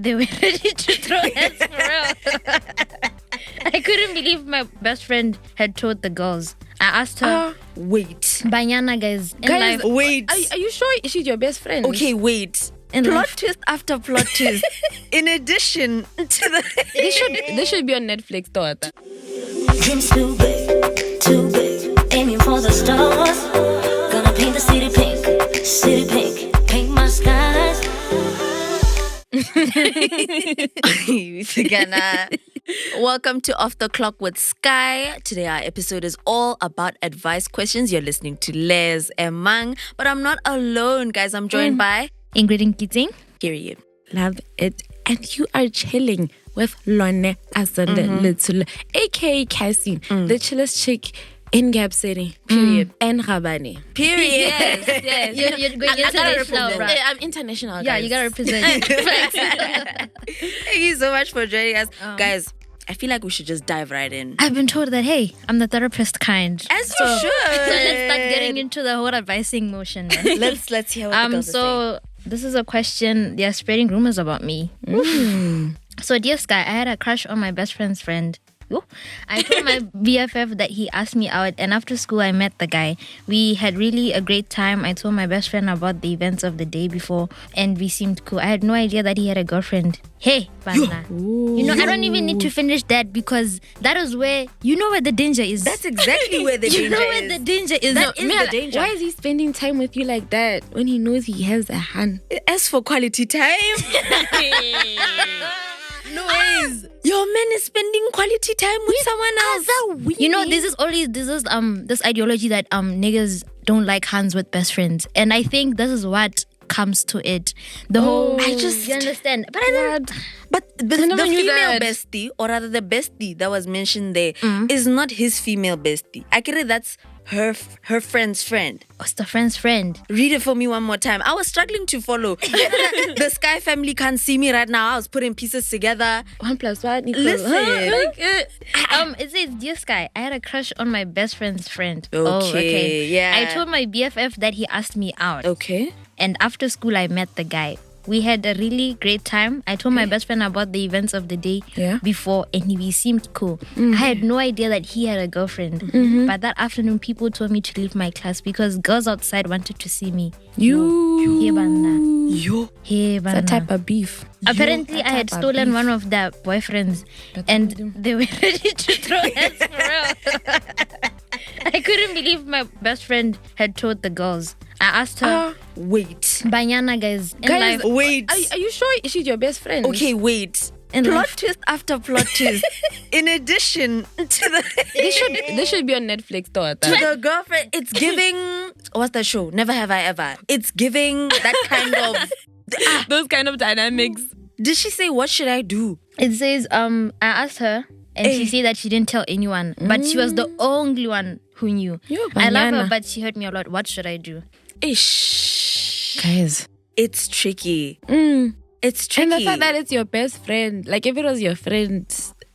they were ready to throw hands for real. I couldn't believe my best friend had told the girls. I asked her, wait. Banyana guys, Wait. Are you sure she's your best friend? Okay, wait. Plot twist after plot twist. In addition to the... This should be on Netflix, daughter. Dreams too big, aiming for the stars. Gonna paint the city pink, paint my skies. Welcome to Off the Clock with Sky. Today our episode is all about advice questions. You're listening to Lez and Mang, but I'm not alone, guys. I'm joined by Ingrid and Kassy. Period. Love it. And you are chilling with Lone Asanda Little, aka Kassy, the chillest chick in Gap City. Period. And Rabani. Period. Yes. You're going international, bro. I'm international, guys. Yeah, you gotta represent. Thank you so much for joining us. Guys, I feel like we should just dive right in. I've been told that, hey, I'm the therapist kind. As you should. So let's start getting into the whole advising motion, man. Let's hear what the girls are saying. This is a question. They're spreading rumors about me. So, dear Sky, I had a crush on my best friend's friend. I told my BFF that he asked me out, and after school I met the guy. We had really a great time. I told my best friend about the events of the day before, and we seemed cool. I had no idea that he had a girlfriend. Hey, Bana. I don't even need to finish that because that is where, where the danger is. That's exactly where the danger is. You know where the danger is. That is the danger. Why is he spending time with you like that when he knows he has a hand? As for quality time... No ways. Your man is spending quality time with someone else. This ideology that niggas don't like hands with best friends, and I think this is what comes to it. You understand? But the female bestie, or rather the bestie that was mentioned there, is not his female bestie. Actually, that's her friend's friend. What's the friend's friend? Read it for me one more time. I was struggling to follow. The Sky family can't see me right now. I was putting pieces together. 1 + 1 equals... Listen. It says, dear Sky, I had a crush on my best friend's friend. Okay. Yeah. I told my BFF that he asked me out. Okay. And after school, I met the guy. We had a really great time. I told my best friend about the events of the day before, and we seemed cool. I had no idea that he had a girlfriend. But that afternoon, people told me to leave my class because girls outside wanted to see me. Hey, Bana. that type of beef. Apparently, I had stolen one of their boyfriends, and they were ready to throw hands for real. I couldn't believe my best friend had told the girls. I asked her, wait. Banyana guys, wait. Are you sure she's your best friend? Okay, wait. Plot twist after plot twist. In addition to the... This should be on Netflix, daughter. To the girlfriend, it's giving... What's that show? Never Have I Ever. It's giving that kind of... Those kind of dynamics. Did she say, what should I do? It says, I asked her, and she said that she didn't tell anyone, but she was the only one who knew. I love her, but she hurt me a lot. What should I do? Ish. Guys. It's tricky. It's tricky. And the fact that it's your best friend, like if it was your friend,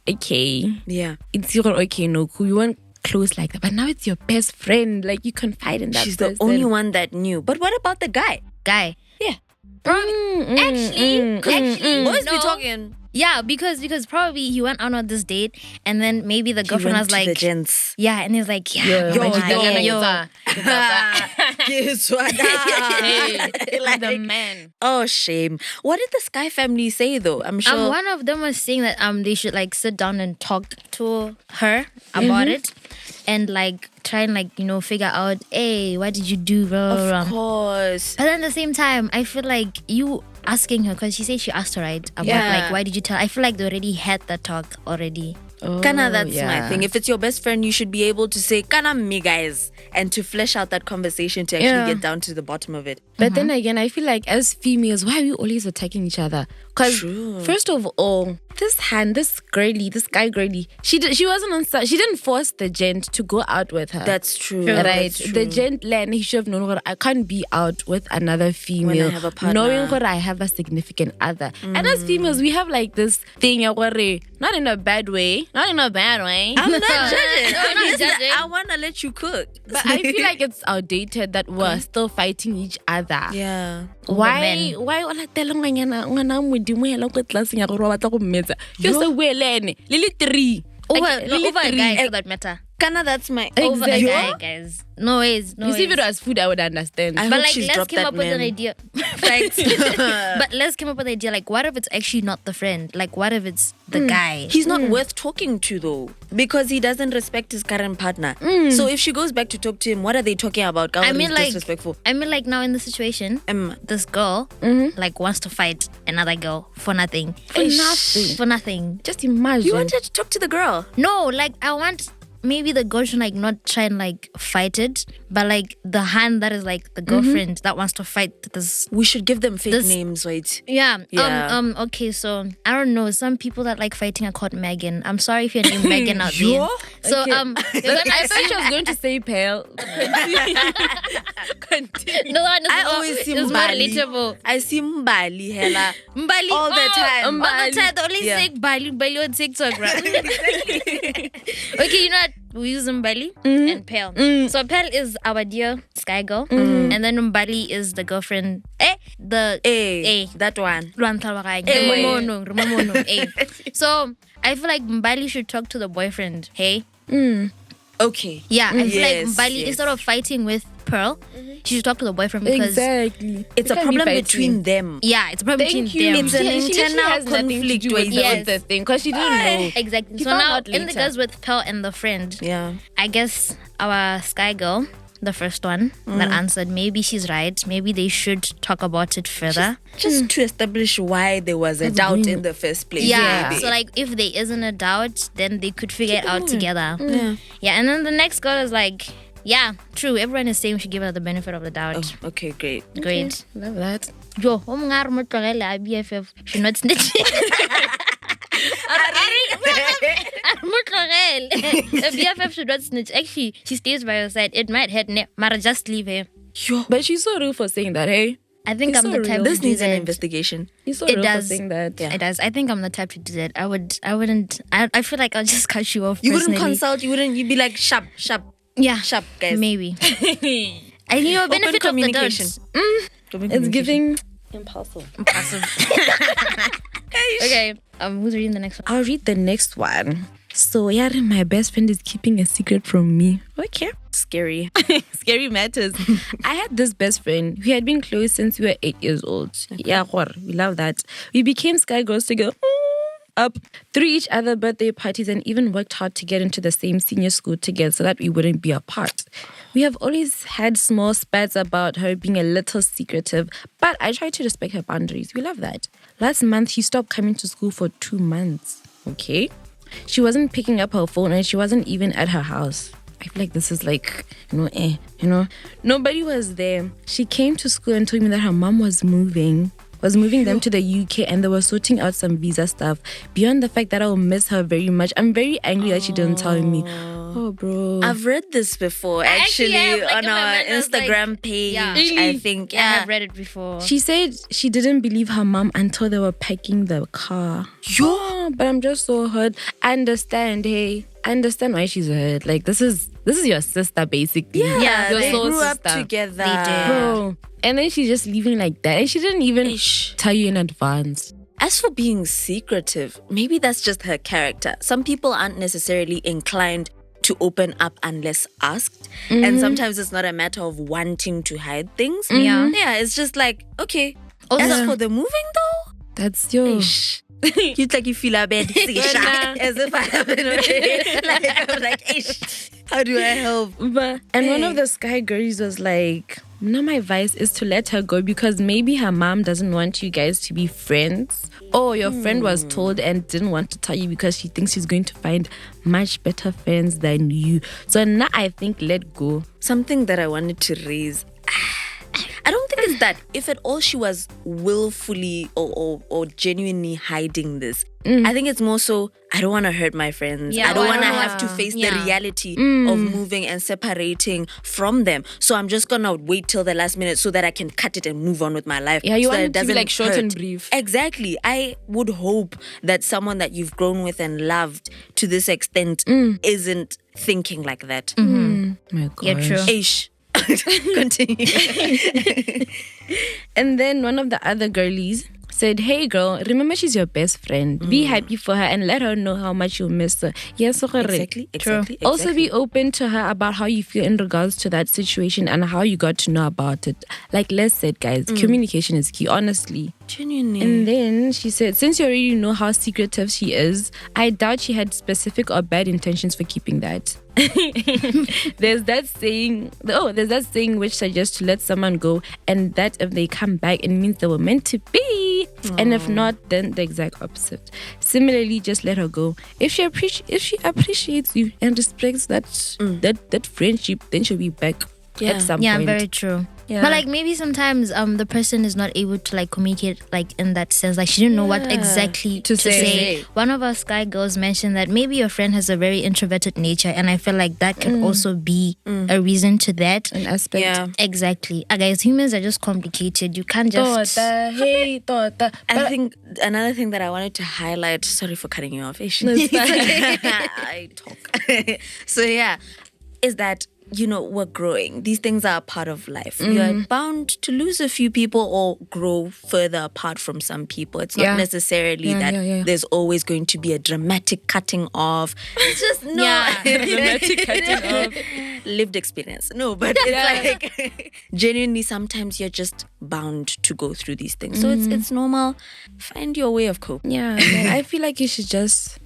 okay. Yeah. It's your okay, no cool. You weren't close like that. But now it's your best friend. Like you confide in that She's person. the only one that knew. But what about the guy? Yeah. Actually, boys no. be talking. Yeah, because probably he went out on this date, and then maybe the girlfriend was like, the gents. yeah, and he's like, Yo. Guess what? Like the man. Oh, shame. What did the Sky family say though? I'm sure. One of them was saying that they should like sit down and talk to her about it, and like try and figure out, hey, what did you do? Of course. But then at the same time, I feel like you asking her, because she said she asked her, right? About like, why did you tell? I feel like they already had the talk already. Kana, that's my thing. If it's your best friend, you should be able to say, Kana me guys, and to flesh out that conversation to actually get down to the bottom of it. But then again, I feel like as females, why are we always attacking each other? Because first of all, this Sky girlie, she didn't force the gent to go out with her. That's true. Right? That's true. The gent he should have known that I can't be out with another female when I have a partner, knowing that I have a significant other. And as females, we have like this thing, not in a bad way. I'm not judging. I'm not judging. I want to let you cook. But I feel like it's outdated that we're still fighting each other. Yeah. Why o latela ngwana modimo hela ko tlaseng ya gore wa batla go mmetsa ke se buelene le 3 over a guy for that matter. Kana, that's my Over a guy, guys. No ways. you see if it was food I would understand. I But hope like, she's let's dropped came that up with an man. idea. Facts. But let's come up with an idea. Like, what if it's actually not the friend? Like, what if it's the guy? He's not worth talking to though, because he doesn't respect his current partner. So if she goes back to talk to him, what are they talking about? I mean, like, disrespectful. now in the situation, this girl like wants to fight another girl for nothing. For nothing. Just imagine. You wanted to talk to the girl. No, like I want maybe the girl should like not try and like fight it, but like the hand that is like the girlfriend that wants to fight this. We should give them fake names, wait. Yeah. Yeah. Okay, so I don't know. Some people that like fighting are called Megan. I'm sorry if you're named Megan out there. So I thought she was going to say pale. Continue. No, I always see it's more Mbali. relatable. I see Mbali hella Mbali all the time. All the time. The only Yeah. say Bali on TikTok, right? Okay, you know what? We use Mbali and Pale. So Pale is our dear Sky Girl, and then Mbali is the girlfriend. That one. So I feel like Mbali should talk to the boyfriend. Hey. Okay. Yeah, I feel Yes, like Mbali, yes. instead of fighting with Pearl, she should talk to the boyfriend because Exactly. It's a problem between them. yeah, it's a problem Thank between you. them. It's an She internal has nothing to conflict do with with Yes. the thing because she didn't know. Exactly. He So found now out in the later. girls with Pearl and the friend, Yeah. I guess our Sky Girl, the first one that answered, maybe she's right. Maybe they should talk about it further. Just to establish why there was a doubt in the first place. Yeah. maybe. So like if there isn't a doubt, then they could figure it out together. Yeah. Yeah. And then the next girl is like, yeah, true. Everyone is saying we should give her the benefit of the doubt. Oh, okay, great. Great. Love that. Yo, BFF should not snitch. The BFF should not snitch. Actually, she stays by your side. It might hurt, Mara, just leave her. But she's so real for saying that, hey? I think It's I'm so the type real. to This do needs an that. investigation. He's so It real does. for saying that. Yeah. It does. I think I'm the type to do that. I wouldn't. I feel like I'll just cut you off. You wouldn't personally. consult, you'd be like, sharp, Yeah. sharp, guys. Maybe. And you know, Open benefit of the communication. doubt. It's giving impulsive. Okay. Who's reading the next one? I'll read the next one. So, yeah, my best friend is keeping a secret from me. Okay. Scary. Scary matters. I had this best friend. We had been close since we were 8 years old. Yeah, we love that. We became Sky Girls together. Up through each other birthday parties and even worked hard to get into the same senior school together so that we wouldn't be apart. We have always had small spats about her being a little secretive, but I try to respect her boundaries. We love that. Last month, she stopped coming to school for 2 months. Okay. She wasn't picking up her phone and she wasn't even at her house. I feel like this is like, nobody was there. She came to school and told me that her mom was moving them to the UK and they were sorting out some visa stuff. Beyond the fact that I will miss her very much, I'm very angry that she didn't tell me. Oh, bro. I've read this before, actually have, like, on in my our mind, I was like, Instagram page. yeah. I think. I Yeah. have read it before. She said she didn't believe her mom until they were packing the car. Yeah, but I'm just so hurt. I understand, hey. I understand why she's hurt. Like, this is your sister, basically. Yeah, your they soul grew up sister. together. They did. Bro. And then she's just leaving like that. And she didn't even tell you in advance. As for being secretive, maybe that's just her character. Some people aren't necessarily inclined to open up unless asked. And sometimes it's not a matter of wanting to hide things. Yeah. Yeah, it's just like, okay. Also- As for the moving though, That's your... it's like you feel a bad as if I haven't like I'm like, ish, how do I help? But, and one of the Sky Girls was like, no, my advice is to let her go because maybe her mom doesn't want you guys to be friends. Or your friend was told and didn't want to tell you because she thinks she's going to find much better friends than you. So now I think let go. Something that I wanted to raise. I don't think it's that. If at all she was willfully or genuinely hiding this, I think it's more so, I don't want to hurt my friends. Yeah, I don't I want to don't have wanna- to face the yeah. reality of moving and separating from them. So I'm just going to wait till the last minute so that I can cut it and move on with my life. Yeah, you so want that it to be doesn't like short and hurt. brief. Exactly. I would hope that someone that you've grown with and loved to this extent isn't thinking like that. My God. Yeah, true. Ish. Continue. And then one of the other girlies said, "Hey girl, remember she's your best friend. Be happy for her and let her know how much you miss her." Yes, Exactly. Also be open to her about how you feel in regards to that situation and how you got to know about it. Like Les said, guys, communication is key, honestly. Genuinely. And then she said, since you already know how secretive she is, I doubt she had specific or bad intentions for keeping that. There's that saying which suggests to let someone go, and that if they come back, it means they were meant to be. And if not, then the exact opposite. Similarly, just let her go. If she appreciates you and respects that friendship, then she'll be back at some point. Yeah, very true. Yeah. But like maybe sometimes the person is not able to like communicate like in that sense. Like she didn't know what exactly to say. One of our Sky girls mentioned that maybe your friend has a very introverted nature, and I feel like that can also be a reason to that. An aspect. Yeah. Exactly. Guys, humans are just complicated. You can't just I think another thing that I wanted to highlight, sorry for cutting you off, Ish. I talk. So yeah, is that we're growing. These things are a part of life. You're bound to lose a few people or grow further apart from some people. It's not necessarily that there's always going to be a dramatic cutting off. It's just dramatic cutting off. Lived experience. No, but it's like genuinely sometimes you're just bound to go through these things. So it's normal. Find your way of coping. Yeah, I feel like you should just,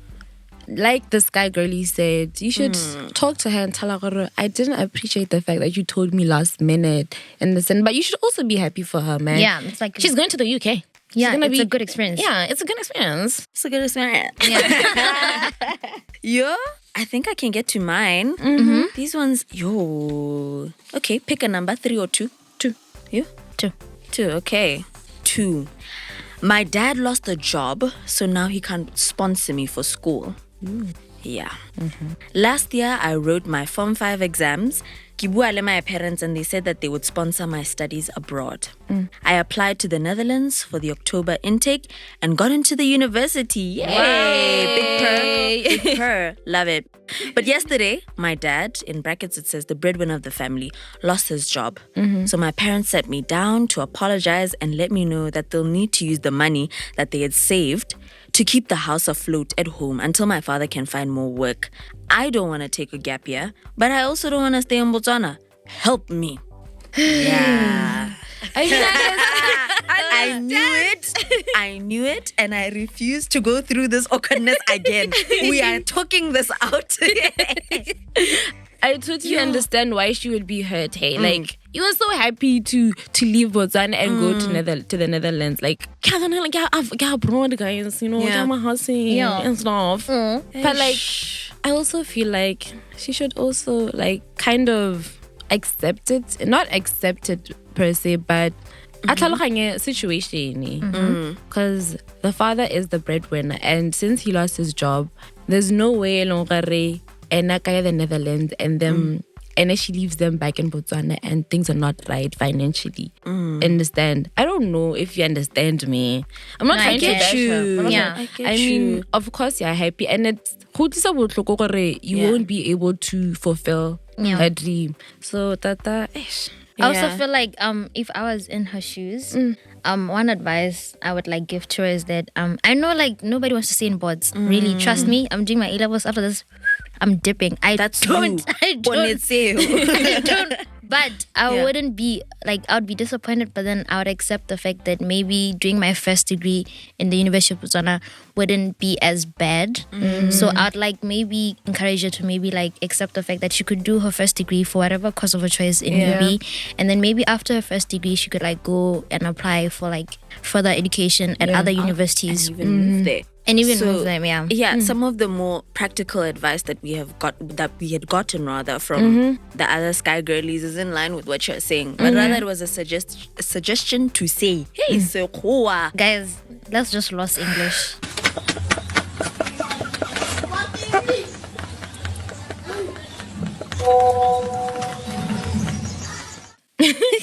like the Sky girlie said, you should talk to her and tell her, I didn't appreciate the fact that you told me last minute in the sense, but you should also be happy for her, man. Yeah, it's like she's going to the UK. Yeah, it's a good experience. Yeah, it's a good experience. It's a good experience. Yeah. I think I can get to mine. These ones, okay, pick a number, 3 or 2. 2. You? 2. 2, okay. 2. My dad lost a job, so now he can't sponsor me for school. Yeah. Last year, I wrote my Form 5 exams. Kibua le my parents, and they said that they would sponsor my studies abroad. I applied to the Netherlands for the October intake and got into the university. Yay! Big purr. Love it. But yesterday, my dad, in brackets it says the breadwinner of the family, lost his job. So my parents sat me down to apologize and let me know that they'll need to use the money that they had saved to keep the house afloat at home until my father can find more work. I don't want to take a gap year, but I also don't want to stay in Botswana. Help me. Yeah. I knew it, and I refuse to go through this awkwardness again. We are talking this out. I totally understand why she would be hurt. Hey, like you were so happy to leave Botswana and go to the Netherlands. Like, abroad, guys, and stuff. But like, I also feel like she should also like kind of accept it, not accept it per se, but situation. Because the father is the breadwinner, and since he lost his job, there's no way the Netherlands and them and she leaves them back in Botswana and things are not right financially. Understand? I don't know if you understand me. I'm not trying to bash her. I mean, of course you're happy, and it's you won't be able to fulfill her dream. So tata, I also feel like if I was in her shoes, one advice I would like give to her is that I know like nobody wants to stay in boards. Really, trust me. I'm doing my A-levels after this. I'm dipping. I don't. But I wouldn't be like, I would be disappointed, but then I would accept the fact that maybe doing my first degree in the University of Botswana wouldn't be as bad. So I'd like maybe encourage her to maybe like accept the fact that she could do her first degree for whatever course of her choice in UB, and then maybe after her first degree she could like go and apply for like further education at other universities and even move there. And even move them, some of the more practical advice that we had gotten rather from the other Sky girlies is in line with what you're saying, but rather it was a suggestion to say, hey, Sekgowa. Guys, let's just lost English.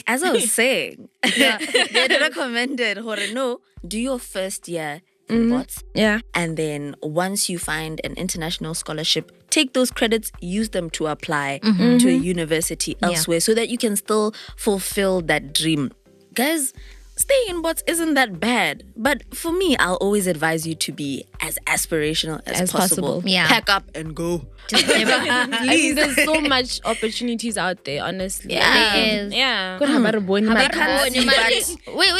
As I was saying, they recommended, no, do your first year bots. Yeah. And then once you find an international scholarship, take those credits, use them to apply to a university elsewhere so that you can still fulfill that dream. Guys, staying in bots isn't that bad. But for me, I'll always advise you to be as aspirational as possible. Yeah. Pack up and go. Just never. I mean, there's so much opportunities out there, honestly. Yeah. There is. Yeah. Wait,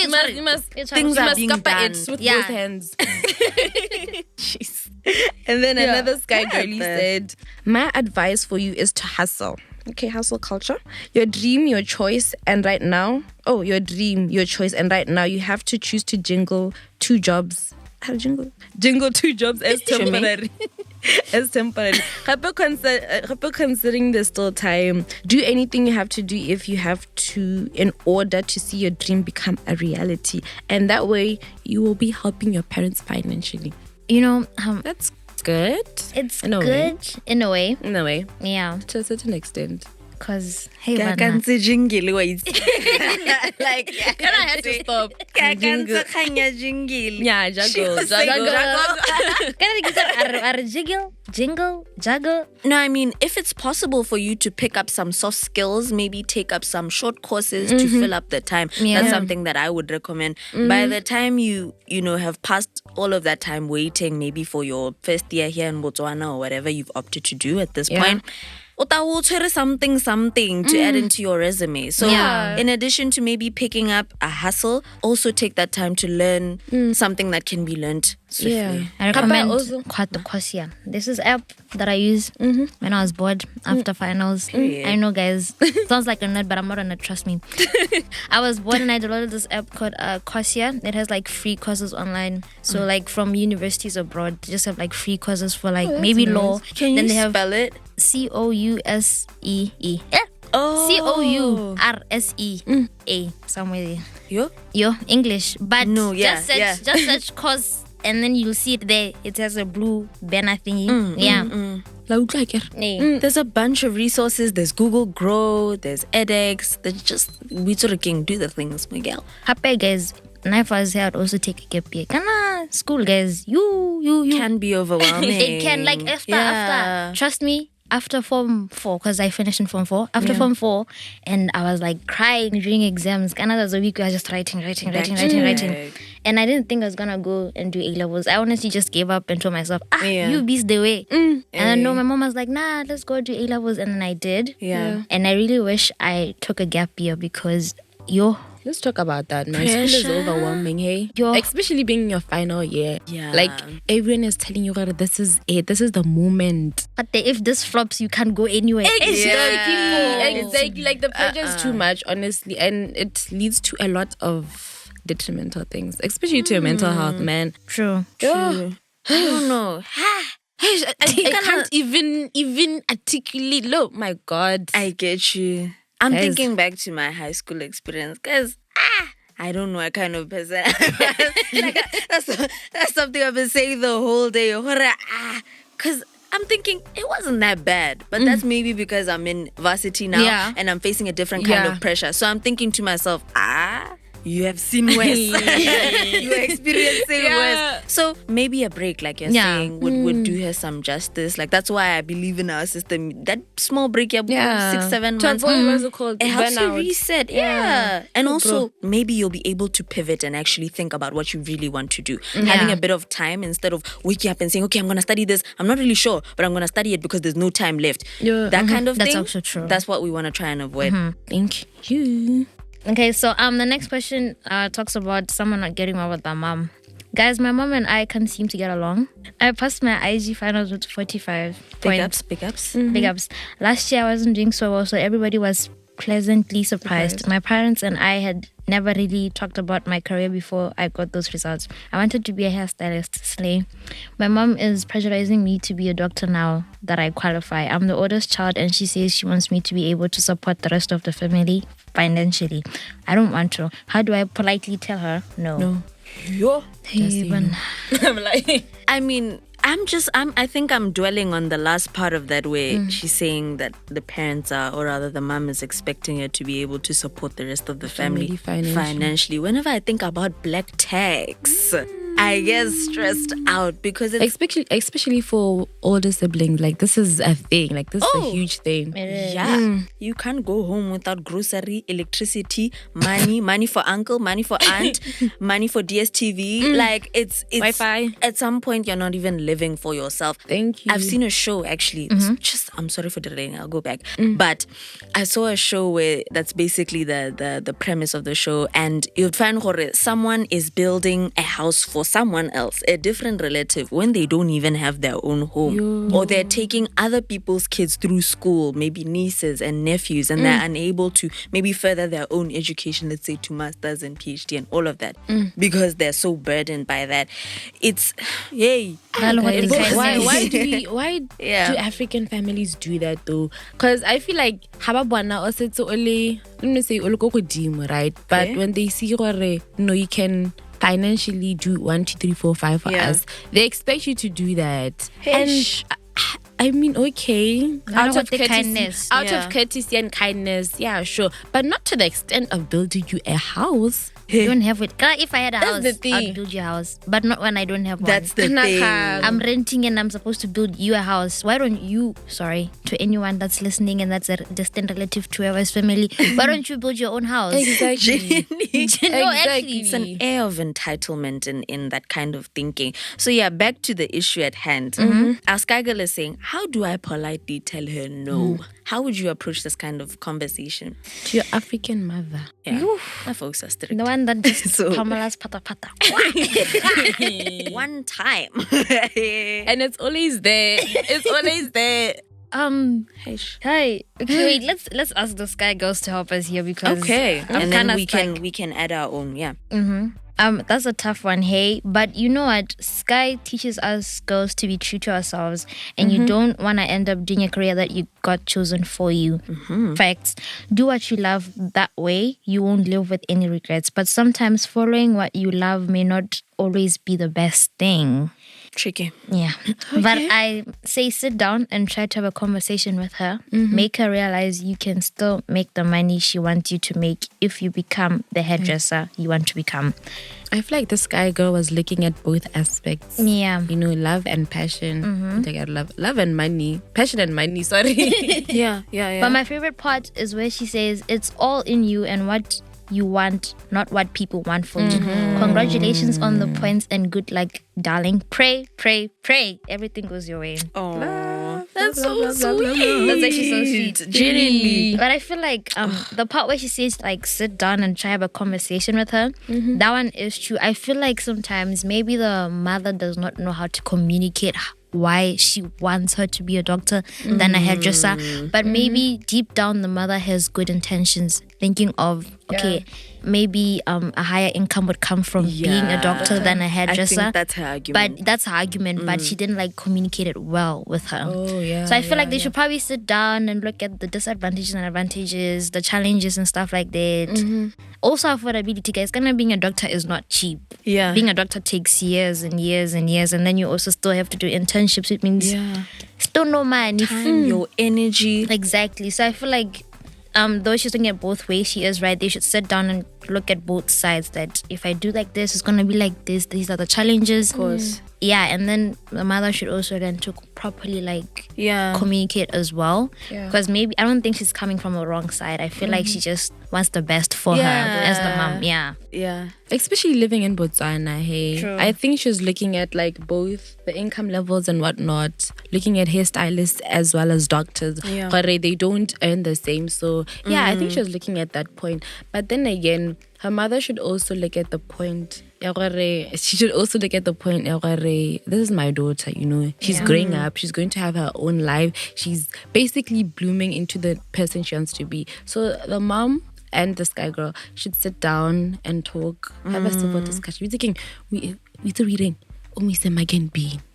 sorry. You must Things are being scupper done. it with Yeah. both hands. Jeez. And then another Sky Girlie said, my advice for you is to hustle. Okay, hustle culture. Your dream, your choice, and right now, your dream, your choice, and right now you have to choose to jingle 2 jobs. How to jingle? Jingle 2 jobs as temporary. As temporary. Considering there's still time, do anything you have to do if you have to in order to see your dream become a reality. And that way, you will be helping your parents financially. You know, That's good. it's In a way. good in a way. In a way, Yeah. to a certain extent. Because, hey, Like, man. I had to stop. jingle. Yeah, juggle. Jingle, juggle. No, I mean, if it's possible for you to pick up some soft skills, maybe take up some short courses to fill up the time. Yeah. That's something that I would recommend. By the time you have passed all of that time waiting, maybe for your first year here in Botswana or whatever you've opted to do at this point, something to add into your resume. So in addition to maybe picking up a hustle, also take that time to learn something that can be learned swiftly. Yeah. I recommend also- Kwasia. This is app that I use when I was bored after finals. I know, guys, sounds like a nerd, but I'm not a nerd, trust me. I was bored and I downloaded this app called Kwasia. It has like free courses online. So like from universities abroad, they just have like free courses for like maybe law. Can then you they have spell it? COUSEE. Oh. COURSEA somewhere there. Yo? English. But No, yeah, just search yeah. just search course and then you'll see it there. It has a blue banner thingy. Yeah. There's a bunch of resources. There's Google Grow, there's edX. There's just, we sort of can do the things, Miguel. Happy guys. Knife was here. I'd also take a gap year. School guys. You Can be overwhelming. It can like after. Trust me. After Form 4, because I finished in Form 4. After Form 4, and I was like crying during exams. There was a week where I was just writing. And I didn't think I was gonna go and do A-levels. I honestly just gave up and told myself, you beast the way. And I know my mom was like, nah, let's go do A-levels. And then I did. Yeah. And I really wish I took a gap year because, Let's talk about that, man. School is overwhelming, hey? Yo. Especially being in your final year. Yeah. Like, everyone is telling you, this is it. This is the moment. but if this flops, you can't go anywhere. Exactly. Like, the pressure is too much, honestly. And it leads to a lot of detrimental things, especially to your mental health, man. True. Oh, I don't know. I can't even articulate. Look, my God. I get you. I'm Guys. thinking back to my high school experience because I don't know what kind of person like, that's something I've been saying the whole day. Because I'm thinking it wasn't that bad. But that's maybe because I'm in varsity now and I'm facing a different kind of pressure. So I'm thinking to myself, you have seen worse. You're experiencing worse. So maybe a break, like you're saying, would do her some justice. Like that's why I believe in our system. That small break, 6-7 months, What's it called? it helps you Burnout. reset. Yeah. And also maybe you'll be able to pivot and actually think about what you really want to do. Having a bit of time instead of waking up and saying, okay, I'm gonna study this. I'm not really sure, but I'm gonna study it because there's no time left. That kind of That's thing. also true. That's what we want to try and avoid. Thank you. Okay, so the next question talks about someone not getting well with their mom. Guys, my mom and I can't seem to get along. I passed my IG finals with 45 points. Big ups. Big ups. Last year I wasn't doing so well, so everybody was pleasantly surprised. My parents and I had never really talked about my career before I got those results. I wanted to be a hairstylist, slay. My mom is pressurizing me to be a doctor now that I qualify. I'm the oldest child and she says she wants me to be able to support the rest of the family financially. I don't want to. How do I politely tell her no? Yo. Even. I'm like, I mean, I think I'm dwelling on the last part of that where she's saying that the parents are, or rather the mom is expecting her to be able to support the rest of the family financially. Whenever I think about black tax, I get stressed out because it's especially for older siblings. Like this is a thing. Like this is a huge thing. yeah. You can't go home without grocery, electricity, money for uncle, money for aunt, money for DSTV. Like it's Wi-Fi. At some point you're not even living for yourself. Thank you. I've seen a show actually. I'm sorry for delaying. I'll go back. But I saw a show where that's basically the premise of the show, and you'd find someone is building a house for someone else, a different relative, when they don't even have their own home, or they're taking other people's kids through school, maybe nieces and nephews, and they're unable to maybe further their own education, let's say to masters and PhD and all of that, because they're so burdened by that. It's why do African families do that though? Because I feel like hababwana also it's only, let me say right? But when they see no, you can financially do 1, 2, 3, 4, 5 for us, they expect you to do that. And I mean, okay, out of courtesy and kindness, yeah, sure, but not to the extent of building you a house. You don't have it. If I had a house, the thing. I'd build you a house. But not when I don't have one. That's the thing. I'm renting and I'm supposed to build you a house. Why don't you, to anyone that's listening and that's a distant relative to whoever's family, why don't you build your own house? Exactly. No, actually. It's an air of entitlement in that kind of thinking. So yeah, back to the issue at hand. Our Sky Girl is saying, how do I politely tell her no? How would you approach this kind of conversation? To your African mother. Yeah. My folks are strict. The one that just Pamela's pata. One time. And it's always there. Hey, okay, wait, let's ask the Sky Girls to help us here because and then we can add our own, that's a tough one, hey. But you know what? Sky teaches us girls to be true to ourselves, and you don't want to end up doing a career that you got chosen for you. Facts. Do what you love. That way, you won't live with any regrets. But sometimes following what you love may not always be the best thing. Tricky. Yeah. But I say sit down and try to have a conversation with her. Make her realize you can still make the money she wants you to make if you become the hairdresser you want to become. I feel like the Sky Girl was looking at both aspects. Yeah. You know, love and passion. They got love and money. Passion and money, sorry. Yeah. But my favorite part is where she says it's all in you and what you want, not what people want for you. Congratulations on the points and good luck, darling. Pray. Everything goes your way. Oh, that's so sweet. That's actually so sweet. Genuinely. But I feel like the part where she says like sit down and try to have a conversation with her, that one is true. I feel like sometimes maybe the mother does not know how to communicate why she wants her to be a doctor than a hairdresser, but maybe deep down the mother has good intentions, thinking of maybe a higher income would come from being a doctor than a hairdresser. I think that's her argument. But that's her argument, but she didn't like communicate it well with her. So I feel like they should probably sit down and look at the disadvantages and advantages, the challenges and stuff like that. Also affordability, guys. Being a doctor is not cheap. Yeah. Being a doctor takes years and years and years, and then you also still have to do internships. It means still no money. Time, your energy. Exactly. So I feel like though she's looking at both ways, she is right. They should sit down and look at both sides, that if I do like this, it's going to be like this. These are the challenges. Of course. Yeah, and then the mother should also then to properly communicate as well. Because maybe, I don't think she's coming from a wrong side. I feel like she just wants the best for her as the mom. Yeah. Especially living in Botswana, hey. True. I think she was looking at like both the income levels and whatnot, looking at hairstylists as well as doctors. But they don't earn the same. So I think she was looking at that point. But then again, her mother should also look at the point. She should also look at the point. This is my daughter, you know. She's growing up. She's going to have her own life. She's basically blooming into the person she wants to be. So the mom and the Sky Girl should sit down and talk, have a simple discussion. We're thinking, we're reading.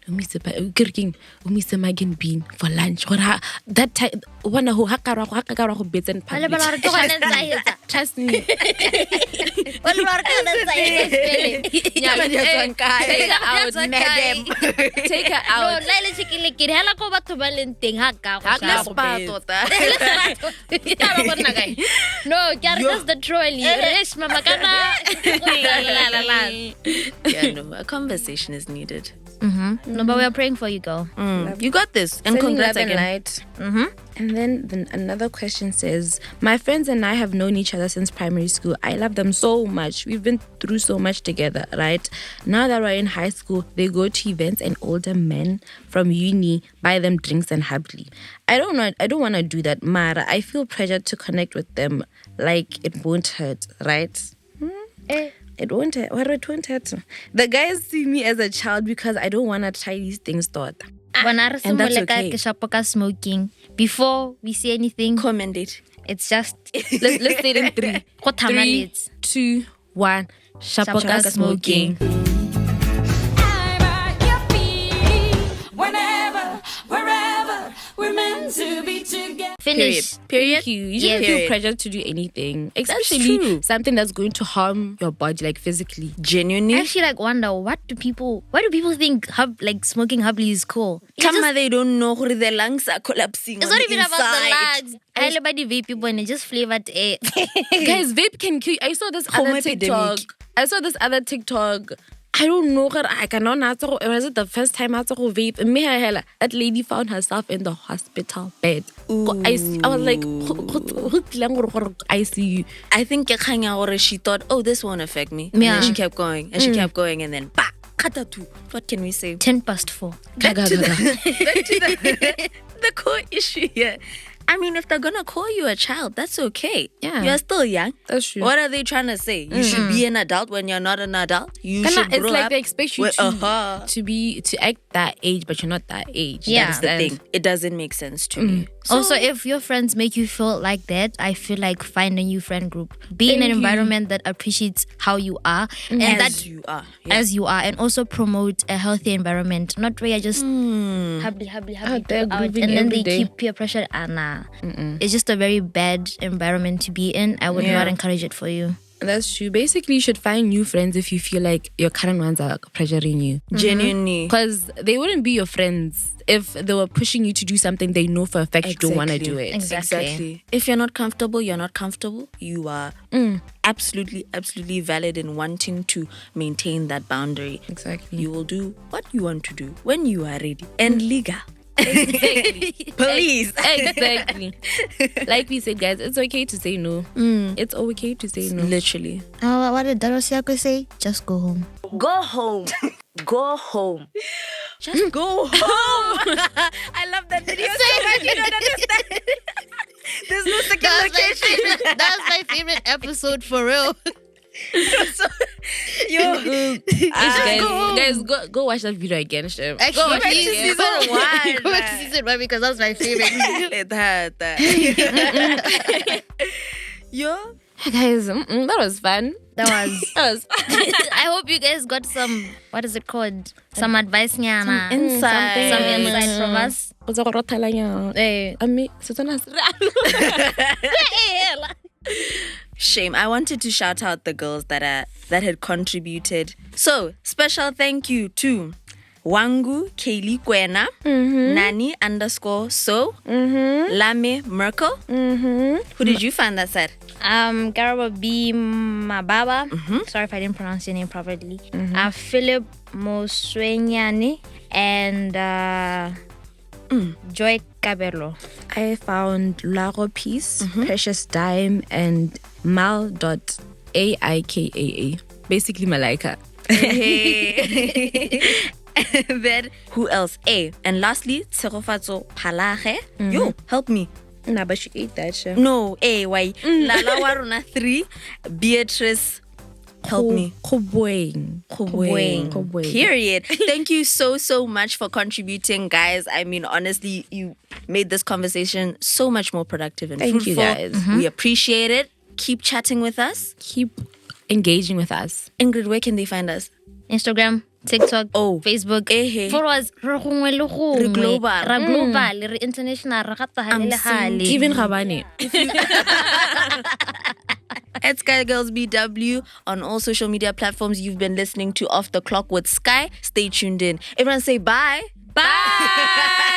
umise magen bean for lunch. That time, one who hakara bits and trust me. Take her out, madam. Take her out. No, that's the trolley. Yeah, no, a conversation is needed. No, but we are praying for you, girl. You got this. And congrats again. And then another question says, my friends and I have known each other since primary school. I love them so much. We've been through so much together, right? Now that we're in high school, they go to events and older men from uni buy them drinks and happily. I don't want to do that, Mara. I feel pressured to connect with them like it won't hurt, right? It won't hurt. What it won't hurt. The guys see me as a child because I don't want to try these things, thought. And that's okay. Smoking. Before we say anything, comment it. It's just let's say it in 3. 3, 2, 1. Shapoka smoking. Whenever, wherever, we're meant to be together. Finish. Period. You shouldn't feel pressured to do anything, especially something that's going to harm your body, like physically. Genuinely, I actually wonder why do people think smoking happily is cool? They don't know who their lungs are collapsing. It's not even about the lungs. Everybody vape people and it just flavored air. Guys, vape can kill you. I saw this other TikTok. I don't know. I cannot answer. Was it the first time I saw vape? That lady found herself in the hospital bed. I was like, I see you. I think she thought, oh, this won't affect me. And then she kept going. And she kept going. And then, what can we say? 4:10. Back to the core issue here. I mean, if they're gonna call you a child, that's okay. Yeah. You're still young. That's true. What are they trying to say? You should be an adult when you're not an adult. You should grow It's like up. they expect you to act that age, but you're not that age. Yeah. That's the thing. It doesn't make sense to me. Also, if your friends make you feel like that, I feel like find a new friend group. Be in an environment that appreciates how you are and as you are. Yeah. As you are, and also promote a healthy environment. Not where you're just happy Out out, there and grooving then every they day. keep peer pressure. It's just a very bad environment to be in. I would not encourage it for you. That's true. Basically, you should find new friends if you feel like your current ones are pressuring you. Genuinely. Because they wouldn't be your friends if they were pushing you to do something they know for a fact you don't want to do it. Exactly. If you're not comfortable, you're not comfortable. You are absolutely valid in wanting to maintain that boundary. Exactly. You will do what you want to do when you are ready and legal. Exactly. Please. Exactly. Like we said, guys, it's okay to say no. It's okay to say no. Literally. What did Darosiako say? Just go home. Go home. Go home. Just go home. I love that video so much. You don't understand. There's no second location. That's my favorite episode for real. Guys, go watch that video again. Go watch season 1. Go back to season 1 because that's my favorite. Yo, guys, that was fun. That was. I hope you guys got some. What is it called? Some advice, Nyana. insight. Some insight from us. Hey. Shame. I wanted to shout out the girls that had contributed. So, special thank you to Wangu Kaylee Wena, Nani _so, Lame Merkel. Who did you find that said? Garba B Mababa. Sorry if I didn't pronounce your name properly. Philip Moswenyani and Joy Cabello. I found Laro Peace, Precious Dime, and Mal.aikaa. Basically, Malaika. Then who else? And lastly, Tserofatso Palage. Yo, help me. Nah, but she ate that shit. No, why? Lala Waruna 3, Beatrice. Help me. Kobweng. Period. Thank you so much for contributing, guys. I mean, honestly, you made this conversation so much more productive and fruitful. You guys. We appreciate it. Keep chatting with us. Keep engaging with us. Ingrid, where can they find us? Instagram, TikTok, Oh. Facebook. Ehe. Followers, re global. re international, re Even Rabani. At Sky Girls BW on all social media platforms. You've been listening to Off the Clock with Sky. Stay tuned in. Everyone say bye. Bye.